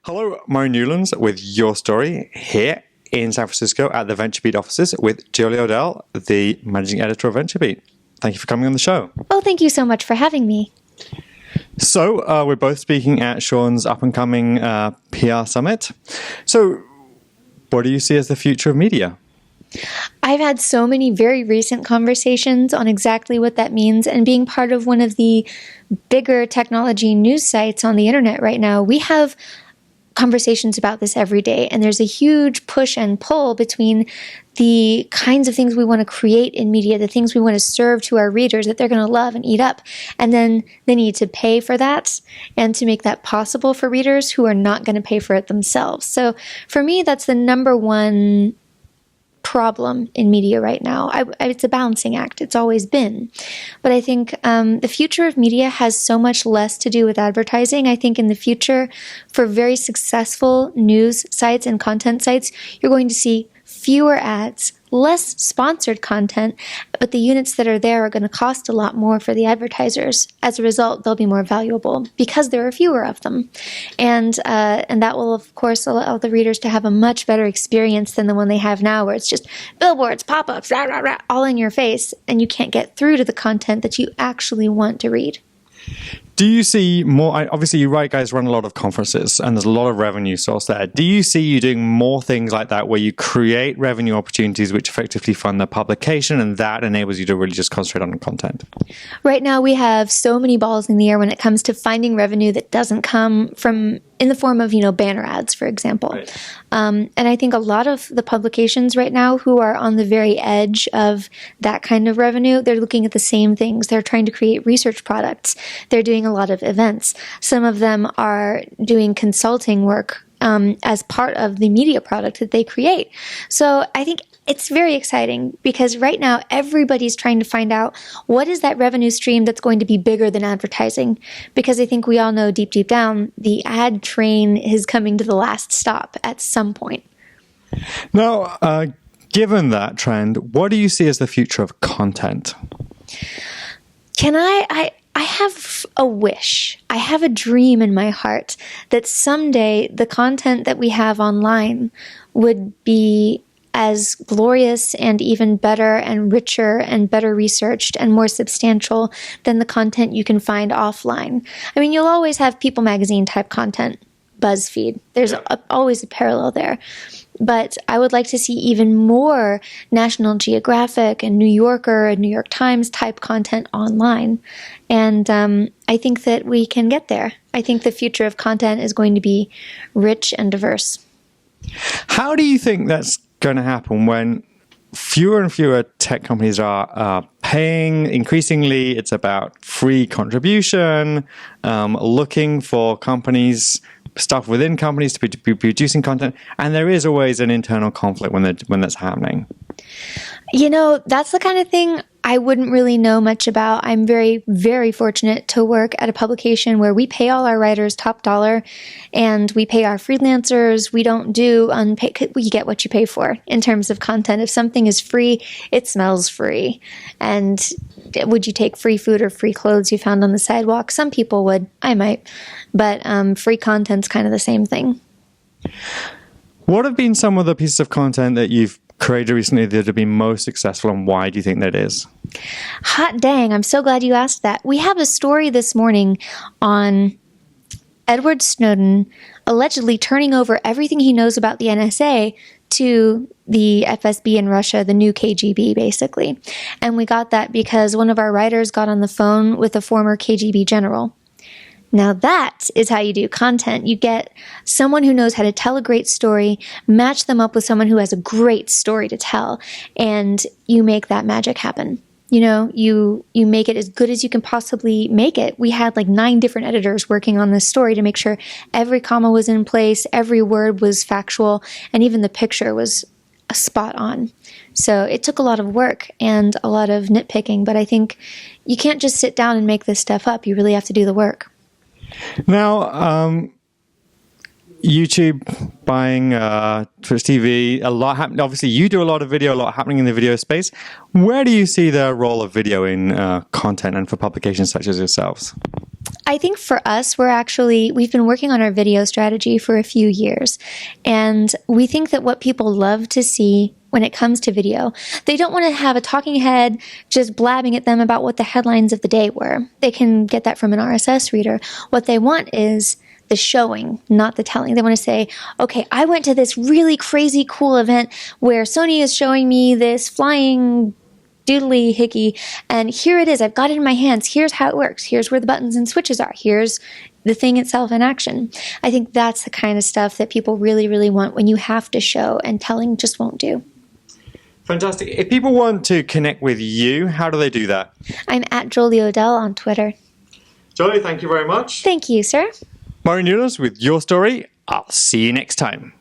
Hello, Murray Newlands with YourStory here in San Francisco at the VentureBeat offices with Jolie Odell, the managing editor of VentureBeat. Thank you for coming on the show. Oh, thank you so much for having me. So we're both speaking at Sean's up-and-coming PR Summit. So what do you see as the future of media? I've had so many very recent conversations on exactly what that means, and being part of one of the bigger technology news sites on the internet right now, we have conversations about this every day, and there's a huge push and pull between the kinds of things we want to create in media, the things we want to serve to our readers that they're going to love and eat up, and then they need to pay for that and to make that possible for readers who are not going to pay for it themselves. So for me, that's the number one problem in media right now. It's a balancing act. It's always been. But I think the future of media has so much less to do with advertising. I think in the future, for very successful news sites and content sites, you're going to see fewer ads, less sponsored content, but the units that are there are going to cost a lot more for the advertisers. As a result, they'll be more valuable because there are fewer of them. And that will, of course, allow the readers to have a much better experience than the one they have now, where it's just billboards, pop-ups, rah, rah, rah, all in your face, and you can't get through to the content that you actually want to read. Do you see more, obviously you guys run a lot of conferences and there's a lot of revenue source there. Do you see you doing more things like that where you create revenue opportunities which effectively fund the publication and that enables you to really just concentrate on the content? Right now we have so many balls in the air when it comes to finding revenue that doesn't come from in the form of, banner ads, for example. Right. And I think a lot of the publications right now who are on the very edge of that kind of revenue, they're looking at the same things. They're trying to create research products. They're doing a lot of events. Some of them are doing consulting work as part of the media product that they create. So I think it's very exciting because right now everybody's trying to find out what is that revenue stream that's going to be bigger than advertising. Because I think we all know deep down, the ad train is coming to the last stop at some point. Now, given that trend, what do you see as the future of content? I have a wish. I have a dream in my heart that someday the content that we have online would be as glorious and even better and richer and better researched and more substantial than the content you can find offline. I mean, you'll always have People magazine type content, BuzzFeed. There's always a parallel there. But I would like to see even more National Geographic and New Yorker and New York Times type content online. And I think that we can get there. I think the future of content is going to be rich and diverse. How do you think that's going to happen when fewer and fewer tech companies are paying? Increasingly, it's about free contribution, looking for companies, stuff within companies to be producing content, and there is always an internal conflict when that's happening. That's the kind of thing I wouldn't really know much about. I'm very, very fortunate to work at a publication where we pay all our writers top dollar and we pay our freelancers. We don't do unpaid. We get what you pay for in terms of content. If something is free, it smells free. And would you take free food or free clothes you found on the sidewalk? Some people would. I might. But free content's kind of the same thing. What have been some of the pieces of content that you've created recently that have been most successful, and why do you think that is? Hot dang, I'm so glad you asked that. We have a story this morning on Edward Snowden allegedly turning over everything he knows about the NSA to the FSB in Russia, the new KGB, basically. And we got that because one of our writers got on the phone with a former KGB general. Now that is how you do content. You get someone who knows how to tell a great story, match them up with someone who has a great story to tell, and you make that magic happen. You make it as good as you can possibly make it. We had like 9 different editors working on this story to make sure every comma was in place, every word was factual, and even the picture was spot on. So it took a lot of work and a lot of nitpicking, but I think you can't just sit down and make this stuff up. You really have to do the work. Now, YouTube buying Twitch TV, a lot happening. Obviously, you do a lot of video, a lot happening in the video space. Where do you see the role of video in content and for publications such as yourselves? I think for us, we've been working on our video strategy for a few years. And we think that what people love to see when it comes to video, they don't want to have a talking head just blabbing at them about what the headlines of the day were. They can get that from an RSS reader. What they want is the showing, not the telling. They want to say, okay, I went to this really crazy cool event where Sony is showing me this flying doodly hickey, and here it is. I've got it in my hands. Here's how it works. Here's where the buttons and switches are. Here's the thing itself in action. I think that's the kind of stuff that people really, really want when you have to show, and telling just won't do. Fantastic. If people want to connect with you, how do they do that? I'm at Jolie Odell on Twitter. Jolie, thank you very much. Thank you, sir. Murray Nunes with YourStory. I'll see you next time.